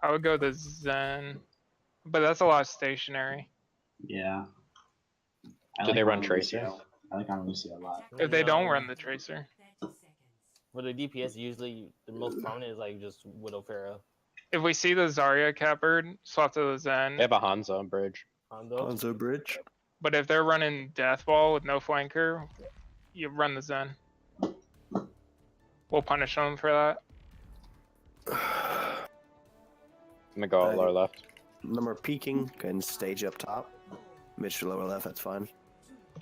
I would go the Zen, but that's a lot of stationary. Yeah. Do they run on Tracer? Lucio. I like on Lucio a lot. If they don't run the Tracer. For the DPS, usually the most prominent is like just Widow Pharaoh. If we see the Zarya Catbird, swap to the Zen. They have a Hanzo on bridge. Hanzo bridge. But if they're running Death Ball with no flanker, you run the Zen. We'll punish them for that. I'm gonna go out lower left. Number peeking can stage up top. Mid to lower left, that's fine.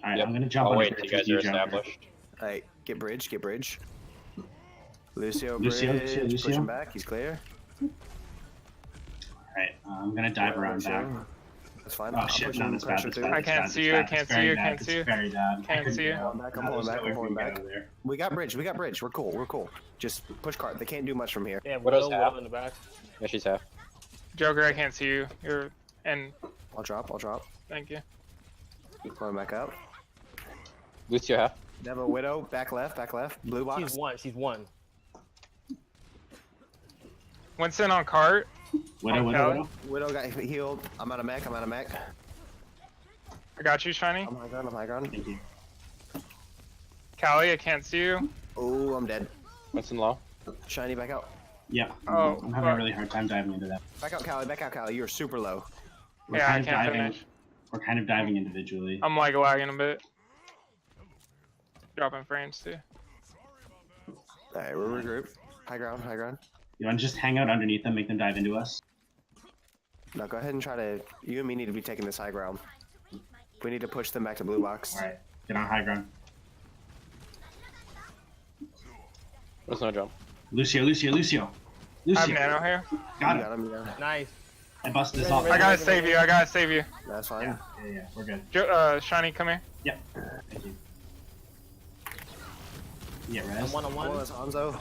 Alright, Yep. I'm gonna jump I'll on wait the until bridge you with guys are Joker. established. Alright, get bridge, get bridge. Lucio Lucio, bridge, Lucio, Lucio. push him back, he's clear. Alright, I'm gonna dive around back. That's fine. Oh I'll shit, push no, him, that's bad, pressure that's through. bad. I can't that's see you, bad, I can't it's see very you, bad, can't it's see you. very bad. Can't see you. I'm pulling back, I'm No, pulling there's back, no way I'm for pulling me to back. get over there. We got bridge, we're cool, we're cool. Just push cart, they can't do much from here. Yeah, Widow's Widow half. in the back. Yeah, she's half. Joker, I can't see you. You're and I'll drop. thank you. Pulling back up. Lucio half. Devil Widow, back left, blue box. She's one. Winston on cart. Widow. Widow got healed. I'm out of mech. I got you, Shiny. I'm high ground. Thank you. Callie, I can't see you. Oh, I'm dead. Winston low. Shiny, back out. Yep. Oh, I'm having a fuck. really hard time diving into that. Back out, Callie. You're super low. We're Yeah, I kind of can't diving. finish. We're kind of diving individually. I'm like lagging a bit. Dropping frames too. Alright, we're regrouped. High ground. You want to just hang out underneath them, make them dive into us? Now go ahead and try to. You and me need to be taking this high ground. We need to push them back to blue box. Alright, get on high ground. There's no jump. Lucio. I have nano here. Got You it. got him, you got him. Nice. I busted this off. I gotta save you. That's fine. Yeah, we're good. Shiny, come here. Yep. Thank you. Yeah, I'm res. one on One one. is Hanzo.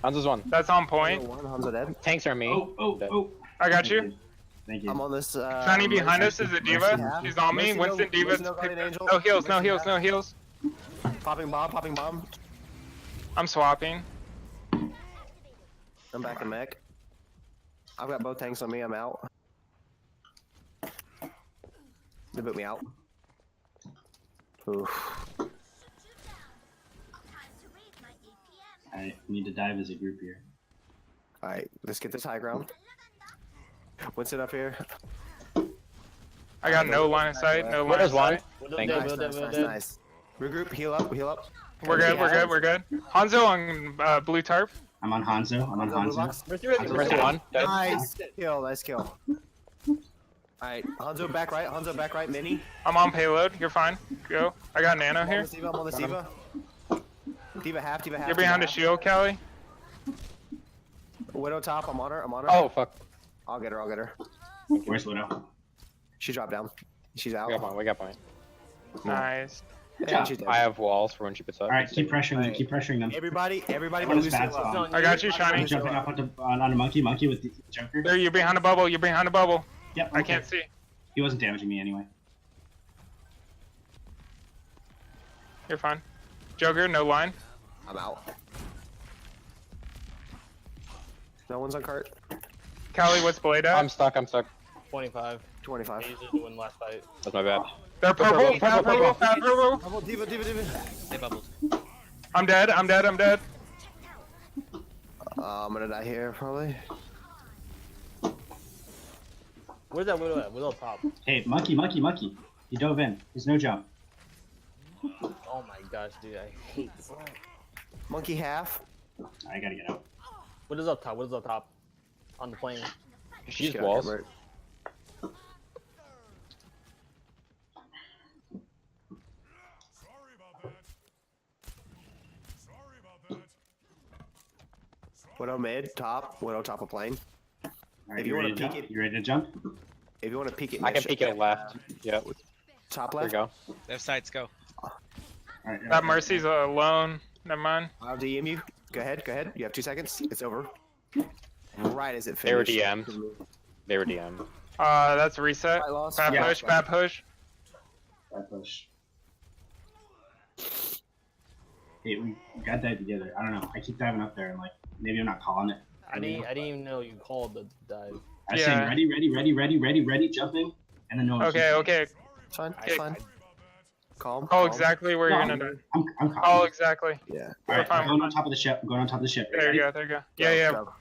Hanzo's one. That's on point. Hanzo dead. Tanks are me. Oh. I got Thank you. Thank you. I'm on this. Shiny behind us is a diva. Mercy. She's on me. Mercy, Winston no- diva. Mercy, no guardian angel. No heals. Popping bomb. I'm swapping. I'm back in mech. I've got both tanks on me. I'm out. They boot me out. Oof. I need to dive as a group here. Alright, let's get this high ground. Winston up here. I got no line of sight. No line Widow's of one. sight. Widow Thank dead, you. Widow dead. Nice. Regroup, heal up. We're good. Hanzo on blue tarp. I'm on Hanzo. Mercy, Mercy one. Dead. Nice kill. Alright, Hanzo back right, mini. I'm on payload. You're fine. Go. I got nano I'm here. on the Diva. Diva half. You're behind a shield, Callie. Widow top, I'm on her. Oh fuck. I'll get her. Where's Widow? She dropped down. She's out. We got point. Nice. Good And job. she's dead. I have walls for when she puts up. Alright, keep pressuring them. Alright. Keep pressuring them. Everybody I'm but on a Lucio bad up. spot. I got you, I'm Shiny. jumping up on a monkey with the Joker. There, you're behind a bubble. Yep. I can't see. He wasn't damaging me anyway. You're fine. Joker, no line. I'm out. No one's on cart. Callie, what's blade at? I'm stuck. 25. 25. I used to win last fight. That's my bad. They're purple. Purple. Purple. Double Diva. They bubbled. I'm dead. I'm dead. I'm gonna die here, probably. Where's that Widow at? Widow top. Hey, monkey. He dove in. There's no jump. Oh my gosh, dude. I hate this. Monkey half. I gotta get out. Widow's up top? On the plane. She's Get out walls. here, Bert. Widow mid, top. Widow top of plane. Alright, If you wanna ready to peek jump? it- You ready to jump? If you want to peek it, I can peek it left. Yep. Top There we left. go. Left sides go. Alright. That Mercy's alone. Never mind. I'll DM you. Go ahead. You have 2 seconds. It's over. Right as it They were finished. DM'd. They were DM'd. That's a reset. I lost. Bad Yeah. push. Bad push. Bad push. Hey, we got that together. I don't know. I keep diving up there and like maybe I'm not calling it. I didn't even know you called the dive. I Yeah. say ready, jumping, and then no. Okay, okay. It's fine. It's Okay. fine. Calm. Call calm. exactly where you're gonna die. I'm Call calm. exactly. Yeah. All right, fine, I'm going we're on top of the ship. I'm going on top of the ship. There you go. There you go. Yeah, yeah. Go.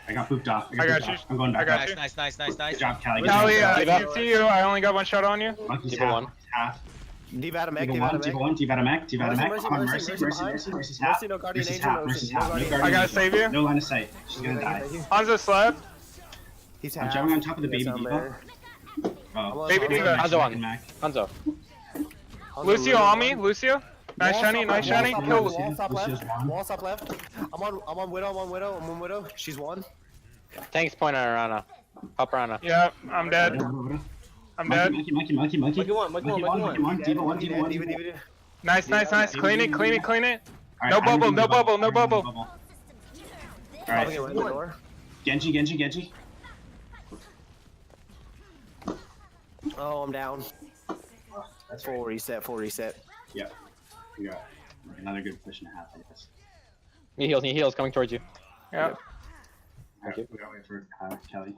I got pooped off. I got pooped you. off. I'm going back. I got up. you. Good job, Callie. Good Callie, job. Diva. see you. I only got one shot on you. Monkey's Diva half. one. Monkey's half. Diva out of mech. Diva Diva out one. of Diva mech. one. Diva out of mech. Diva out of mech. Mercy, Come on, mercy, Mercy. mercy, Mercy's Mercy, half. no guardian Mercy's angel, half. Mercy, Mercy's no half. No guardian guardian I gotta angel. save you. No line of sight. She's gonna die. Hanzo's left. He's I'm half. jumping on top of the Yes, baby I'm Diva. there. Oh. Baby Diva. Hanzo on. Mac. Hanzo. Lucio on me. Lucio. Nice shiny. Nice shiny. Wall Kill. stop. Wall stop Lucia's left. one. Wall stop left. I'm on Widow. I'm on Widow. I'm on Widow. She's one. Tank's point on Arana. Help Arana. Yeah, I'm dead. I'm dead. Monkey. Monkey one, monkey one. Diva one. Diva one. Diva, Diva Diva, one. Diva. Nice, nice, nice. Clean it, clean it, clean it. All No right, bubble, I'm no removing bubble, no I'm removing bubble. All Popping right, it right in the door. Genji. Oh, I'm down. That's Full right. reset. Full reset. Yeah. We got another good push and a half, I guess. He heals coming towards you. Yeah. Thank you. We gotta wait for Kelly.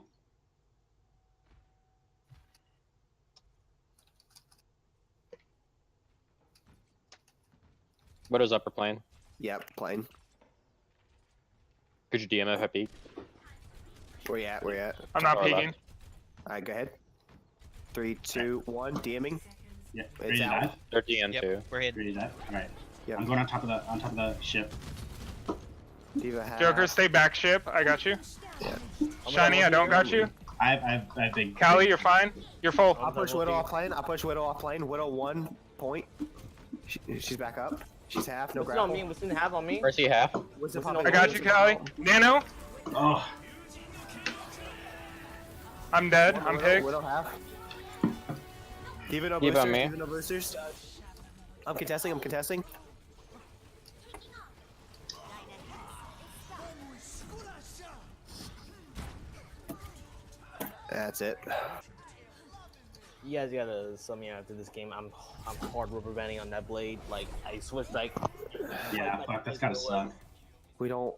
Widow's upper plane. Yep. Playing. Could you DMF at peak? Where you at? Where you at? I'm not Or peeking. left. All right. Go ahead. 3, 2, 1. DMing. Yeah. It's Ready to out. dive? They're DN Yep, too. we're hit. Ready to dive? Alright. Yep. I'm going on top of the ship. Diva half. Joker, stay back ship. I got you. Yeah. Shiny, I don't got you. I have big. Callie, you're fine. You're full. I'll push Widow off plane. I'll push Widow off plane. Widow 1 point. She's back up. She's half. No What's it on grapple. me? What's in half on me? Mercy half. What's the What's it I got you, Callie. Nano, Oh. I'm dead. I'm picked. Widow half. Diva no Diva on boosters. me. Diva no boosters. I'm contesting. I'm contesting. That's it. You guys gotta sub me after this game. I'm hard rubber banding on that blade. Like I switched like. Yeah, fuck, that's gotta suck. We don't.